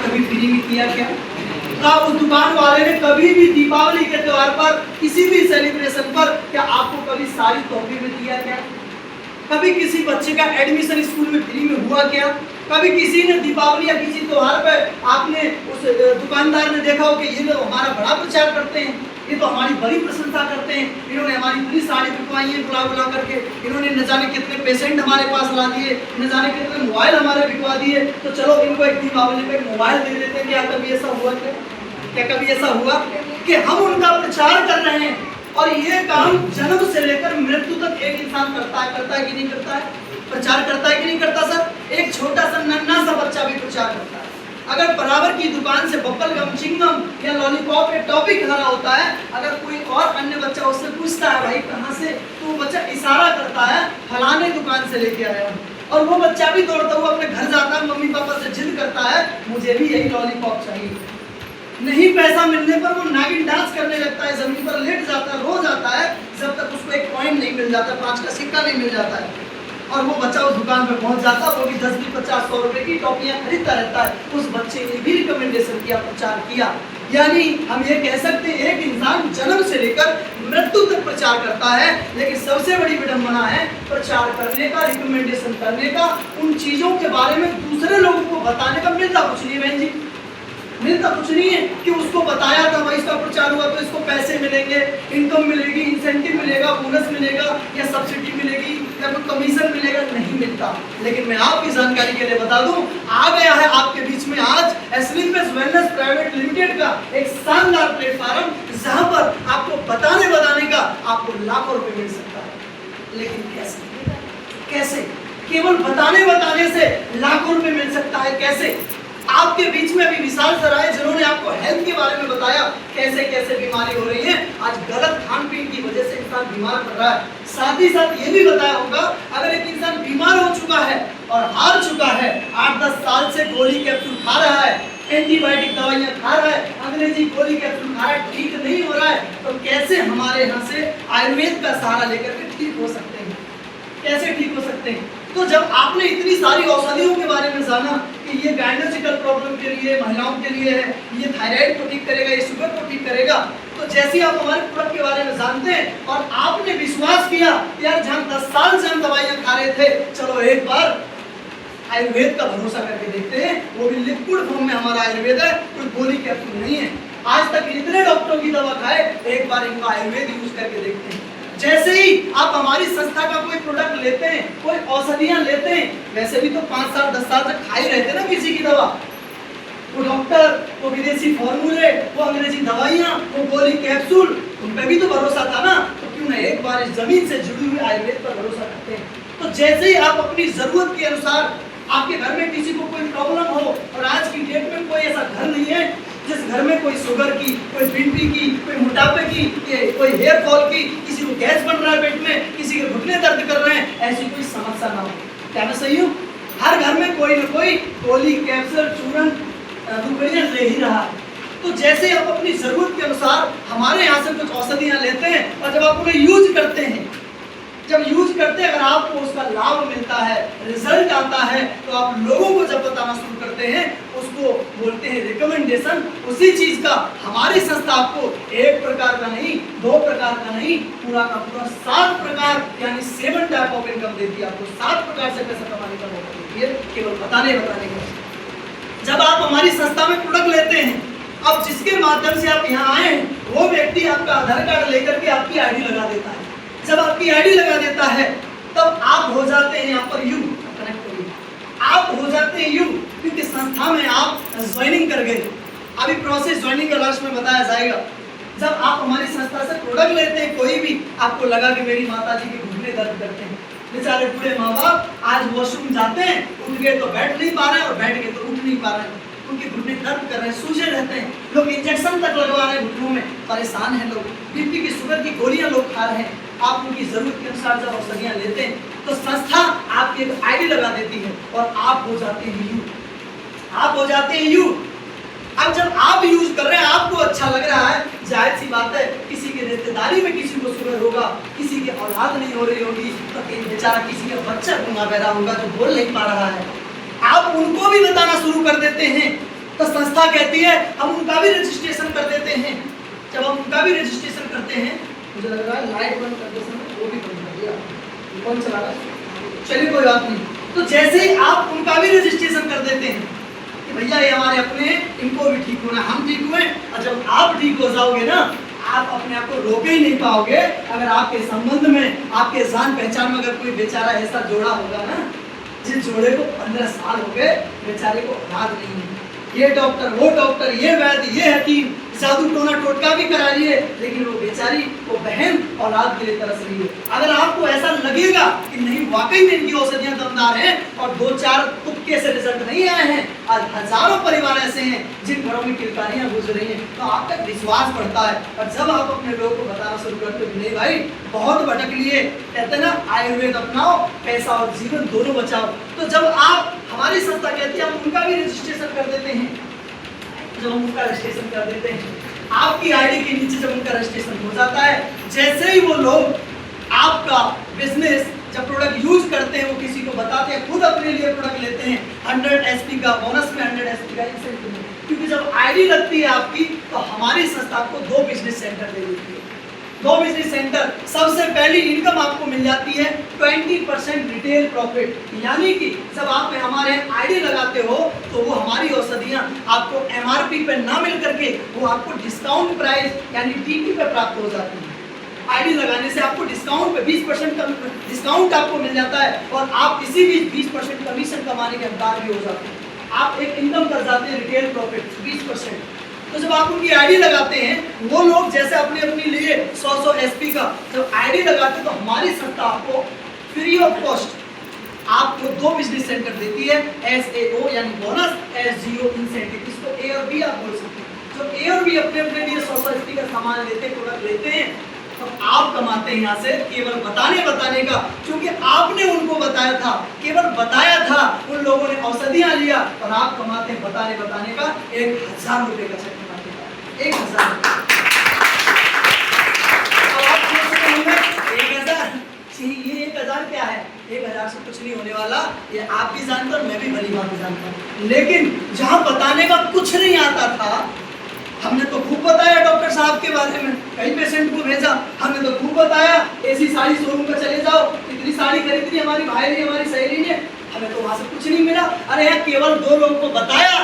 कभी फ्री में किया क्या? क्या उस दुकान वाले ने कभी भी दीपावली के त्योहार पर, किसी भी सेलिब्रेशन पर, क्या आपको कभी साड़ी तोहफे में दिया क्या? कभी किसी बच्चे का एडमिशन स्कूल में फ्री में हुआ क्या? कभी किसी ने दीपावली या किसी त्योहार पर आपने उस दुकानदार ने देखा हो कि ये लोग हमारा बड़ा प्रचार करते हैं, ये तो हमारी बड़ी प्रशंसा करते हैं, इन्होंने हमारी इतनी साड़ी बिकवाई है बुला बुला करके, इन्होंने न जाने कितने पेशेंट हमारे पास ला दिए, न जाने कितने मोबाइल हमारे बिकवा दिए, तो चलो इनको एक दीपावली पे मोबाइल दे देते हैं। क्या कभी ऐसा हुआ क्या? क्या कभी ऐसा हुआ कि हम उनका प्रचार कर रहे हैं? और ये काम जन्म से लेकर मृत्यु तक एक इंसान करता है कि नहीं करता है? प्रचार करता है कि नहीं करता सर? एक छोटा सा नन्हा सा बच्चा भी प्रचार करता है। अगर बराबर की दुकान से बबल गम, चिंगम या लॉलीपॉप या टॉफी खा रहा होता है, अगर कोई और अन्य बच्चा उससे पूछता है भाई कहाँ से, तो वो बच्चा इशारा करता है फलाने दुकान से लेके आया हूँ, और वो बच्चा भी दौड़ता हुआ अपने घर जाता है, मम्मी पापा से जिद करता है मुझे भी यही लॉलीपॉप चाहिए। नहीं पैसा मिलने पर वो नागिन डांस करने लगता है, जमीन पर लेट जाता है, रो जाता है, जब तक उसको एक कॉइन नहीं मिल जाता, 5 का सिक्का नहीं मिल जाता है। और वो बच्चा उस दुकान पर पहुंच जाता है, वो भी 10 की 50 100 रुपए की टॉफियां खरीदता रहता है। उस बच्चे ने भी रिकमेंडेशन किया, प्रचार किया। यानी हम ये कह सकते हैं एक इंसान जन्म से लेकर मृत्यु तक प्रचार करता है, लेकिन सबसे बड़ी विडंबना है प्रचार करने का, रिकमेंडेशन करने का, उन चीजों के बारे में दूसरे लोगों को बताने का। मिलता कुछ नहीं बहन जी, मिलता कुछ नहीं है कि उसको बताया था भाई इसका प्रचार हुआ तो इसको पैसे मिलेंगे, इनकम मिलेगी, इंसेंटिव मिलेगा, बोनस मिलेगा, या सब्सिडी मिलेगी, या कोई कमीशन मिलेगा, नहीं मिलता। लेकिन मैं आपकी जानकारी के लिए बता दूं, आ गया है आपके बीच में आज एस्लिम्पस वेलनेस प्राइवेट लिमिटेड का एक शानदार प्लेटफॉर्म, जहां पर आपको बताने का आपको लाखों रुपए मिल सकता है। लेकिन कैसे? कैसे? केवल बताने से लाखों रुपए मिल सकता है? कैसे? आपके बीच में अभी विशाल सर आए जिन्होंने आपको हेल्थ के बारे में बताया, कैसे कैसे बीमारी हो रही है। आज गलत खान पीन की वजह से इंसान बीमार पड़ रहा है। साथ ही साथ ये भी बताया होगा, अगर एक इंसान बीमार हो चुका है और हार चुका है, 8-10 साल से गोली कैप्सूल खा रहा है, एंटीबायोटिक दवाइयां खा रहा है, अंग्रेजी गोली कैप्सूल खा रहा है, ठीक नहीं हो रहा है, तो कैसे हमारे यहाँ से आयुर्वेद का सहारा लेकर के ठीक हो सकते हैं? कैसे ठीक हो सकते हैं? तो जब आपने इतनी सारी औषधियों के बारे में जाना कि ये गायनोलॉजिकल प्रॉब्लम के लिए, महिलाओं के लिए है, ये थायराइड को ठीक करेगा, ये शुगर को ठीक करेगा, तो जैसे आप हमारे प्रोडक्ट के बारे में जानते हैं और आपने विश्वास किया यार जहाँ 10 साल से हम दवाइयाँ खा रहे थे, चलो एक बार आयुर्वेद का भरोसा करके देखते हैं, वो भी लिक्विड फॉर्म में हमारा आयुर्वेद है, कोई गोली कैप्सूल नहीं है। आज तक इतने डॉक्टरों की दवा खाए, एक बार इनका आयुर्वेद यूज करके देखते हैं। जैसे ही आप हमारी संस्था का कोई प्रोडक्ट लेते हैं, कोई औषधियां लेते हैं, वैसे भी तो 5 साल 10 साल तक खा ही रहते ना किसी की दवा, वो डॉक्टर, वो विदेशी फॉर्मूले, वो अंग्रेजी दवाइयां, वो गोली कैप्सूल, उन पे भी तो भरोसा था ना, तो क्यों ना एक बार इस जमीन से जुड़ी हुई आयुर्वेद पर भरोसा करते हैं। तो जैसे ही आप अपनी जरूरत के अनुसार, आपके घर में किसी को कोई प्रॉब्लम हो, और आज की डेट में कोई ऐसा घर नहीं है जिस घर में कोई शुगर की, कोई बीपी की, कोई मोटापे की, कोई हेयर फॉल की, किसी को गैस बन रहा है पेट में, किसी के घुटने दर्द कर रहे हैं, ऐसी कोई समस्या ना हो। क्या मैं सही हूँ? हर घर में कोई ना कोई गोली कैप्सूल चूरन दुपड़ियाँ ले ही रहा है। तो जैसे आप अपनी जरूरत के अनुसार हमारे यहाँ से कुछ औषधियाँ लेते हैं, और जब आप उन्हें यूज करते हैं, जब यूज करते हैं, अगर आपको उसका लाभ मिलता है, रिजल्ट आता है, तो आप लोगों को जब बताना शुरू करते हैं, उसको बोलते हैं रिकमेंडेशन। उसी चीज का हमारी संस्था आपको 1 प्रकार का नहीं, 2 प्रकार का नहीं, पूरा का पूरा 7 प्रकार यानी 7 टाइप ऑफ इनकम देती है। आपको 7 प्रकार से पैसा कमाने का मौका देती है, केवल बताने का। जब आप हमारी संस्था में प्रोडक्ट लेते हैं, अब जिसके माध्यम से आप यहाँ आए हैं, वो व्यक्ति आपका आधार कार्ड लेकर के आपकी आईडी लगा देता है। जब आपकी आईडी लगा देता है, तब आप हो जाते हैं यहाँ पर यू, कनेक्ट करिए, आप हो जाते हैं यू, क्योंकि संस्था में आप ज्वाइनिंग कर गए। अभी प्रोसेस ज्वाइनिंग का लास्ट में बताया जाएगा। जब आप हमारी संस्था से प्रोडक्ट लेते हैं, कोई भी आपको लगा कि मेरी माता जी के घुटने दर्द करते हैं, बेचारे बूढ़े माँ बाप आज वॉशरूम जाते हैं, उठ गए तो बैठ नहीं पा रहे हैं, और बैठ गए तो उठ नहीं पा रहे हैं, उनके घुटने दर्द कर रहे हैं, सूजे रहते हैं, लोग इंजेक्शन तक लगवा रहे हैं घुटनों में, परेशान हैं लोग, बीपी की शुगर की गोलियां लोग खा रहे हैं। आप उनकी जरूरत के अनुसार जब औषधियां लेते हैं, तो संस्था आपकी एक आईडी लगा देती है, और आप हो जाते हैं यू, आप हो जाते हैं यू। अब जब आप यूज कर रहे हैं, आपको अच्छा लग रहा है, जाहिर सी बात है किसी की रिश्तेदारी में किसी को शुगर होगा, किसी की औलाद नहीं हो रही होगी, तो बेचारा किसी का बच्चा गूंगा बहरा होगा जो बोल नहीं पा रहा है, आप उनको भी बताना शुरू कर देते हैं तो संस्था कहती है हम उनका भी रजिस्ट्रेशन कर देते हैं। जब हम उनका भी रजिस्ट्रेशन करते हैं, मुझे लग रहा है लाइट बंद करते समय वो भी बंद कर दिया, कौन चला रहा है, चलिए कोई बात नहीं। तो जैसे ही आप उनका भी रजिस्ट्रेशन कर देते हैं कि भैया ये हमारे अपने, इनको भी ठीक होना, हम ठीक हुए, और जब आप ठीक हो जाओगे ना, आप अपने आप को रोके ही नहीं पाओगे। अगर आपके संबंध में, आपके जान पहचान में अगर कोई बेचारा ऐसा जोड़ा होगा ना, जिस जोड़े को 15 साल हो गए, बेचारे को औलाद नहीं है, ये डॉक्टर, वो डॉक्टर, ये वैद्य, ये हकीम, जादू टोना टोटका भी करा रही है, लेकिन वो बेचारी, वो बहन औलाद के लिए तरस रही है। अगर आपको ऐसा लगेगा कि नहीं वाकई में इनकी औषधियां दमदार हैं और 2-4 तुक्के से रिजल्ट नहीं आए हैं, आज हजारों परिवार ऐसे हैं जिन घरों में किलकारियां गुजर रही हैं, तो आपका विश्वास बढ़ता है। और जब आप अपने लोगों को बताना शुरू करते हो नहीं भाई बहुत भटक लिए, कहते हैं ना आयुर्वेद अपनाओ, पैसा और जीवन दोनों बचाओ, तो जब आप, हमारी संस्था कहती है हम उनका भी रजिस्ट्रेशन कर देते हैं। जब हम उनका रजिस्ट्रेशन कर देते हैं, आपकी आईडी के नीचे जब उनका रजिस्ट्रेशन हो जाता है, जैसे ही वो लोग आपका बिजनेस जब प्रोडक्ट यूज करते हैं, वो किसी को बताते हैं, खुद अपने लिए प्रोडक्ट लेते हैं, 100 SP का बोनस में 100 SP का इंसेंटिव, क्योंकि जब आईडी लगती है आपकी, तो हमारी संस्था आपको 2 बिजनेस सेंटर दे देती है। 2 बिजनेस सेंटर, सबसे पहली इनकम आपको मिल जाती है 20% रिटेल प्रॉफिट, यानी कि जब आप हमारे आईडी लगाते हो तो वो हमारी औषधियां आपको MRP पे ना मिल करके वो आपको डिस्काउंट प्राइस यानी DP पे प्राप्त हो जाती है। आईडी लगाने से आपको डिस्काउंट पे 20% डिस्काउंट आपको मिल जाता है और आप इसी भी 20% कमीशन कमाने के हकदार भी हो जाते हैं। आप एक इनकम कर जाते हैं रिटेल प्रॉफिट 20%। तो जब आप उनकी आईडी लगाते हैं, वो लोग जैसे अपने अपने लिए 100 SP का जब आईडी लगाते हैं, तो हमारी संस्था आपको फ्री ऑफ कॉस्ट आपको 2 बिजनेस सेंटर देती है, SAO यानी बोनस, SGO इंसेंटिव, इसको A और B आप बोल सकते हैं। जब A और B अपने अपने लिए 100 SP का सामान लेते हैं, प्रोडक्ट लेते हैं, तो आप कमाते हैं यहाँ से केवल बताने का, क्योंकि आपने उनको बताया था, केवल बताया था, उन लोगों ने औषधियां लिया और आप कमाते हैं बताने का 1000 रुपए का चेक कमाते हैं, 1000। अब आप सोच रहे होंगे 1000, ये 1000 क्या है? 1000 से कुछ नहीं होने वाला, ये आप भी जानते हो, मैं भी भली बात जानता हूँ। लेकिन जहाँ बताने का कुछ नहीं आता था, हमने तो खूब बताया डॉक्टर साहब के बारे में, कई पेशेंट को भेजा, हमने तो खूब बताया ऐसी साड़ी शोरूम पे चले जाओ, इतनी साड़ी खरीदनी हमारी भाई ने, हमारी सहेली ने, हमें तो वहां से कुछ नहीं मिला। अरे यार केवल 2 लोगों को बताया,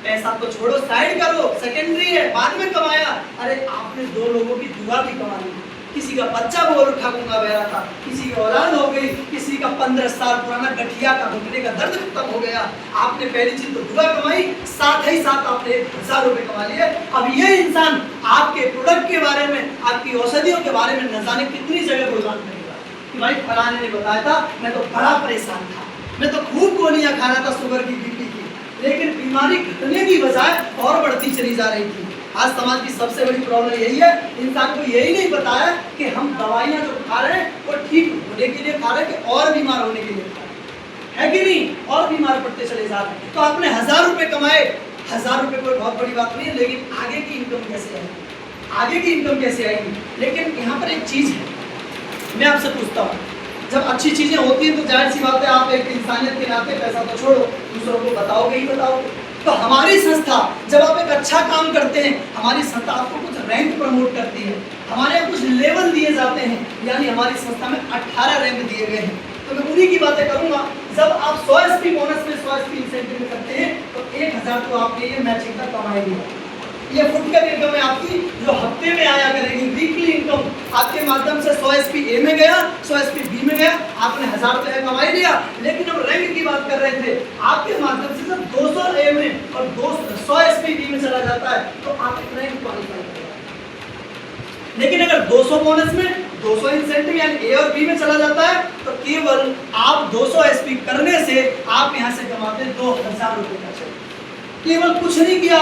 पैसा तो छोड़ो साइड करो, सेकेंडरी है, बाद में कमाया। अरे आपने 2 लोगों की दुआ भी कमा ली, किसी का बच्चा बोल उठा गूंगा बह रहा था, किसी की औलाद हो गई, किसी का 15 साल पुराना गठिया का घुटने का दर्द खत्म हो गया। आपने पहली चीज तो दुआ कमाई, साथ ही साथ आपने 1000 रुपए कमा लिए। अब ये इंसान आपके प्रोडक्ट के बारे में, आपकी औषधियों के बारे में न जाने कितनी जगह गुणगान करेगा कि भाई फलाने ने बताया था, मैं तो बड़ा परेशान था, मैं तो खूब गोलियां खा रहा था शुगर की, BP की, लेकिन बीमारी घटने की बजाय और बढ़ती चली जा रही थी। आज समाज की सबसे बड़ी प्रॉब्लम यही है, इंसान को यही नहीं बताया कि हम दवाइयां जो खा रहे हैं वो ठीक होने के लिए खा रहे हैं कि और बीमार होने के लिए खा रहे हैं, है कि नहीं? और बीमार पड़ते चले जा रहे हैं। तो आपने 1000 रुपए कमाए, 1000 रुपए कोई बहुत बड़ी बात नहीं है, लेकिन आगे की इनकम कैसे आएगी? आगे की इनकम कैसे आएगी? लेकिन यहाँ पर एक चीज है, मैं आपसे पूछता हूँ, जब अच्छी चीजें होती हैं तो जाहिर सी बात है आप एक इंसानियत के नाते पैसा तो छोड़ो, दूसरों को बताओगे ही बताओगे। तो हमारी संस्था जब आप एक अच्छा काम करते हैं, हमारी संस्था आपको कुछ रैंक प्रमोट करती है, हमारे यहाँ कुछ लेवल दिए जाते हैं, यानी हमारी संस्था में 18 रैंक दिए गए हैं। तो मैं उन्हीं की बातें करूंगा। जब आप 100 SP बोनस में 100 SP इंसेंटिव में करते हैं तो 1000 तो आपके ये मैचिंग का कमाएंगे। ये फुटकर इनकम है आपकी, जो हफ्ते में आया करेगी, वीकली इनकम आपके माध्यम से 100 SP A में गया, 100 SP B में गया, आपने 1000 रुपये कमाई लिया। लेकिन हम रैंक की बात कर रहे थे, आपके माध्यम से जब 200 A में और 100 SP B में चला जाता है तो आप एक रैंक क्वालिफाई करेंगे। लेकिन अगर 200 बोनस में 200 इंसेंटिव यानी A और B में चला जाता है तो केवल आप 200 SP करने से आप यहाँ से कमाते हैं 2000 रुपये का चेक। केवल कुछ नहीं किया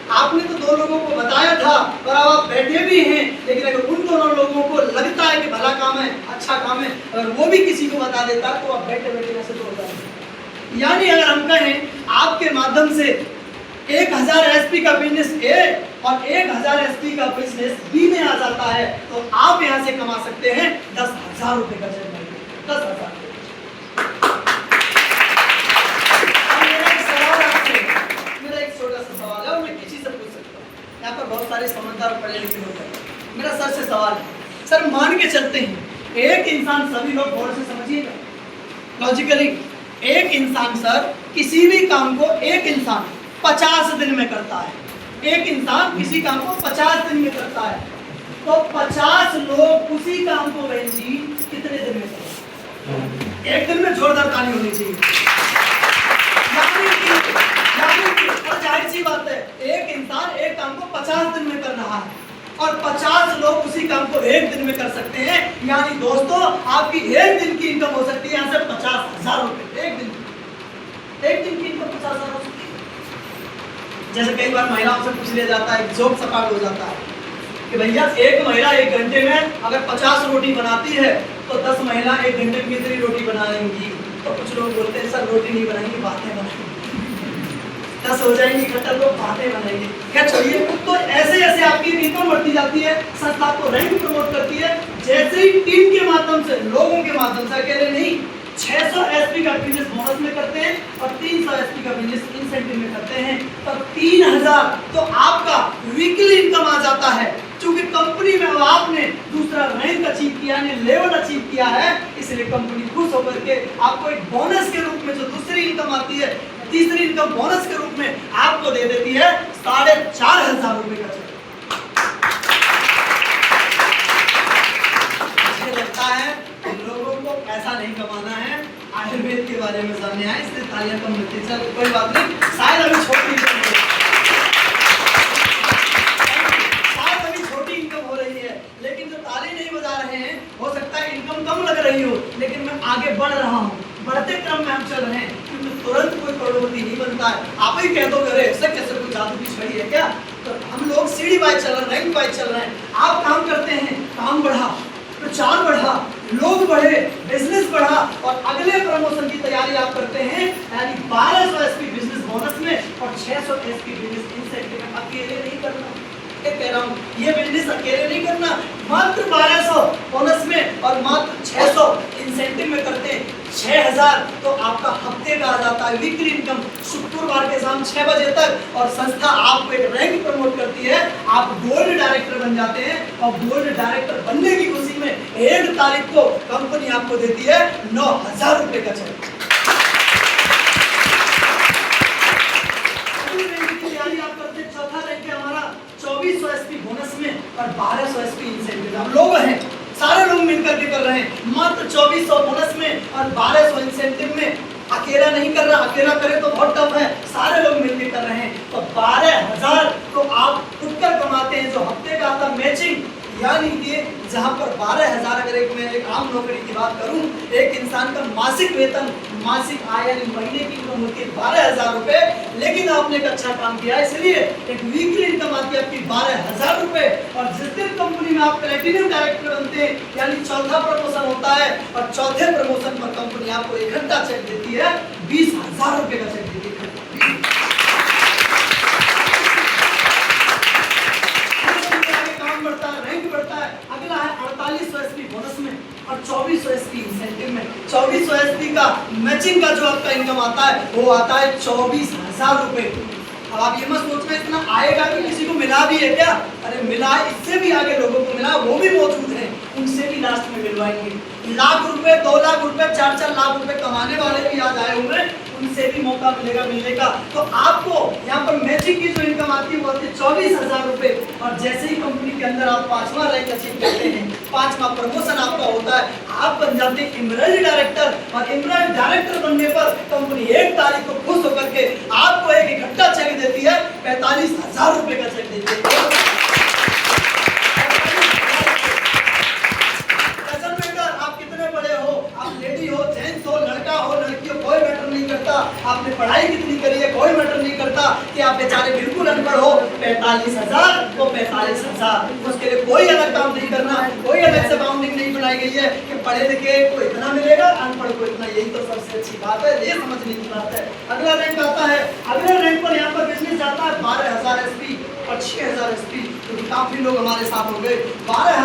आपने तो 2 लोगों को बताया था और अब आप बैठे भी हैं, लेकिन अगर उन दोनों लोगों को लगता है कि भला काम है, अच्छा काम है, अगर वो भी किसी को बता देता तो आप बैठे बैठे ऐसे तो होता है। यानी अगर हम कहें आपके माध्यम से 1000 SP का बिजनेस A और 1000 SP का बिजनेस B में आ जाता है तो आप यहाँ से कमा सकते हैं 10,000 रुपए का चेक, 10,000। मेरा एक छोटा सा सवाल है और मैं किसी से पूछ सकता हूँ। यहाँ पर बहुत सारे समझदार और पढ़े लिखे लोग हैं। मेरा सर से सवाल है, सर मान के चलते हैं एक इंसान, सभी लोग गौर से समझिएगा लॉजिकली, एक इंसान सर किसी भी काम को एक इंसान 50 दिन में करता है। एक इंसान किसी काम को 50 दिन में करता है, तो 50 लोग उसी काम को बहन जी कितने दिन में करेंगे? एक दिन में जोरदार ताली होनी चाहिए। और जाहिर सी बात है, एक इंसान एक काम को 50 दिन में कर रहा है और 50 लोग उसी काम को एक दिन में कर सकते हैं। यानी दोस्तों आपकी एक दिन की इनकम हो सकती है यहाँ से 50,000 रुपए। एक दिन की इनकम 50,000 हो सकती है। जैसे कई बार महिलाओं से पूछ लिया जाता है, जोक सपाट हो जाता है कि भैया एक महिला एक घंटे में अगर 50 रोटी बनाती है तो 10 महिला एक घंटे में कितनी रोटी बनाएंगी? तो कुछ लोग बोलते हैं सर रोटी नहीं बनाएंगी, बातें बनाएंगी। 10 हो जाएंगी इकट्ठा, लोग बातें बनाएंगे। क्या चाहिए? तो ऐसे ऐसे आपकी इनकम बढ़ती जाती है, संस्था को रैंक प्रमोट करती है। जैसे ही टीम के माध्यम से, लोगों के माध्यम से, अकेले नहीं, 600 एसपी का बिजनेस बोनस में करते हैं और 300 एसपी का बिजनेस इंसेंटिव में करते हैं, तब 3000 तो आपका वीकली इनकम आ जाता है। क्योंकि कंपनी में आपने दूसरा रैंक अचीव किया, लेवल अचीव किया है, इसलिए कंपनी खुश होकर के आपको एक बोनस के रूप में जो दूसरी इनकम आती है, तीसरी इनकम बोनस के रूप में आपको दे देती है 4,500 रुपए का चेक। मुझे लगता है लोगों को पैसा नहीं कमाना है, आयुर्वेद के बारे में जानना है, इसलिए तालियां कम मिलती है। चलो कोई बात नहीं, शायद अभी छोटी इनकम हो रही है, लेकिन जो ताली नहीं बजा रहे हैं, हो सकता है इनकम कम लग रही हो, लेकिन मैं आगे बढ़ रहा हूँ, बढ़ते क्रम में हम चल रहे हैं। क्योंकि तुरंत कोई करोड़पति नहीं बनता है। आप ही कह दो अरे ऐसा कैसे, कोई जादू की छड़ी है क्या? तो हम लोग सीढ़ी बाय चल रहे हैं, रैंक बाय चल रहे हैं। आप काम करते हैं, काम बढ़ा, प्रचार बढ़ा, लोग बढ़े, बिजनेस बढ़ा और अगले प्रमोशन की तैयारी आप करते हैं। यानी 1200 एसपी बिजनेस बोनस में और 600 एसपी बिजनेस इंसेंटिव में। अकेले नहीं करना, कह रहा हूँ ये बिजनेस अकेले नहीं करना, मात्र 1200 बोनस में और मात्र 600 इंसेंटिव में करते हैं। 6000 तो आपका हफ्ते का आ जाता है वीकली इनकम, शुक्रवार के शाम 6 बजे तक। और संस्था आपको एक रैंक प्रमोट करती है, आप गोल्ड डायरेक्टर बन जाते हैं और गोल्ड डायरेक्टर बनने की खुशी में 1 तारीख को कंपनी आपको देती है 9,000 रुपए का चेक। आप करते हैं, चौथा रैंक है हमारा 2400 एसपी बोनस में और 1200 एसपी इंसेंटिव। हम लोग हैं, सारे लोग मिलकर के कर रहे हैं, मात्र 2400 बोनस में और 1200 इंसेंटिव में। अकेला नहीं कर रहा, अकेला करे तो बहुत टफ है, सारे लोग मिलकर कर रहे हैं। तो 12,000 तो आप उठकर कमाते हैं, जो हफ्ते का आता मैचिंग। यानी कि जहाँ पर 12,000 अगर मैं एक आम नौकरी की बात करूं, एक इंसान का मासिक वेतन, मासिक आय यानी महीने की इनकम होती है 12,000 रुपए, लेकिन आपने एक अच्छा काम किया इसलिए एक वीकली इनकम आती है आपकी 12,000 रुपए। और जिस दिन कंपनी में आप प्लेटिनम डायरेक्टर बनते हैं, यानी चौथा प्रमोशन होता है और चौथे प्रमोशन पर कंपनी आपको इकट्ठा चेक देती है 20,000 रुपए का चेक देती है। बढ़ता है, रैंक बढ़ता है। अगला है 4800 एसपी बोनस में और 2400 एसपी इंसेंटिव में। 2400 एसपी का मैचिंग का जो आपका इनकम आता है वो आता है 24,000 रुपए। अब आप ये मत सोचना इतना आएगा कि किसी को मिला भी है क्या? अरे मिला है, इससे भी आगे लोगों को मिला, वो भी मौजूद है, उनसे भी लास्ट में मिलवाएंगे। लाख रुपए, 2 लाख रुपए, 4-4 लाख रुपए कमाने वाले भी आज आए हुए, उनसे भी मौका मिलेगा मिलने का। तो आपको यहाँ पर मैचिंग की जो इनकम आती है वो आती है 24,000 रुपए। और जैसे ही कंपनी के अंदर आप 5वां रैंक अचीव करते हैं, 5वां प्रमोशन आपका होता है, आप बन जाते हैं इमरानी डायरेक्टर। और इमरानी डायरेक्टर बनने पर कंपनी 1 तारीख को खुश होकर के आपको एक इकट्ठा चेक देती है, 45,000 रुपए का चेक देती है। लेडी हो, जेंट्स हो, लड़का हो, लड़की हो, कोई मैटर नहीं करता। आपने पढ़ाई कितनी करी है कोई मैटर नहीं करता, कि आप बेचारे बिल्कुल अनपढ़ हो, 45,000 तो 45,000। उसके लिए कोई अलग काम नहीं करना, कोई अलग से बाउंडिंग नहीं बनाई गई है कि पढ़े लिखे को इतना मिलेगा, अनपढ़ को इतना। यही तो सबसे अच्छी बात है, ये समझने की बात है। अगला रैंक आता है, अगले रैंक पर यहाँ पर बिजनेस जाता है 12,000 एसपी और 6,000 एसपी, क्योंकि काफी लोग हमारे साथ हो गए। 12